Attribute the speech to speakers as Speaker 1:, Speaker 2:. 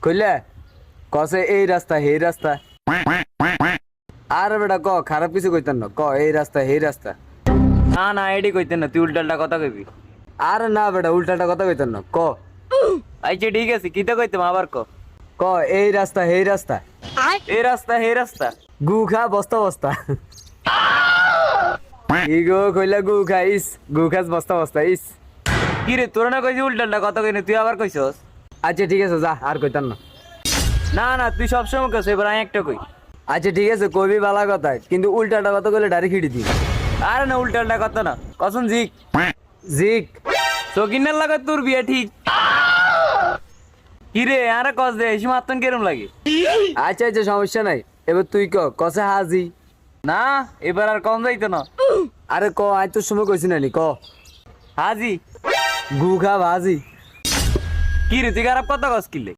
Speaker 1: কইলে কসে এই রাস্তা এই রাস্তা আর বেটা ক খারাপ কিছু কইতেন না ক এই রাস্তা এই রাস্তা
Speaker 2: না না এডি কইতেন না তুই উল্টালটা কথা কইবি।
Speaker 1: আর না বেটা উল্টাটা কথা কইতেন না ক
Speaker 2: আচ্ছা ঠিক আছে কিতা কইতাম আবার ক।
Speaker 1: ক এই রাস্তা এই রাস্তা
Speaker 2: এই রাস্তা হে রাস্তা
Speaker 1: গু খা বস্তা বস্তা ইগো কইলা গু খাইস গু খাস বস্তা বস্তা ইস।
Speaker 2: কি রে তোর না কইছি উল্টালটা কথা কইনি তুই আবার কইছস।
Speaker 1: আচ্ছা ঠিক আছে যা আর কইতাম না।
Speaker 2: না না তুই সবসময় কইছ এবার আমি একটা কই।
Speaker 1: আচ্ছা ঠিক আছে কইবি বালা কথা কিন্তু উল্টাটা কথা কইলে ডাইরেক্ট হিড়ি দি।
Speaker 2: আরে না উল্টালটা কথা না কসম জিক
Speaker 1: জিক
Speaker 2: সকিনের লাগা তোর বিয়া ঠিক। কি রে আরে কস দে এসে মাত্তন কেরম লাগে।
Speaker 1: আচ্ছা আচ্ছা সমস্যা নাই এবার তুই ক কসে হাজি।
Speaker 2: না এবার আর কম যাইতো না।
Speaker 1: আরে ক আজ তোর সময় কইছি না নি ক
Speaker 2: হাজি
Speaker 1: গু খা ভাজি।
Speaker 2: কি রে তুই খারাপ কথা কস কিলে।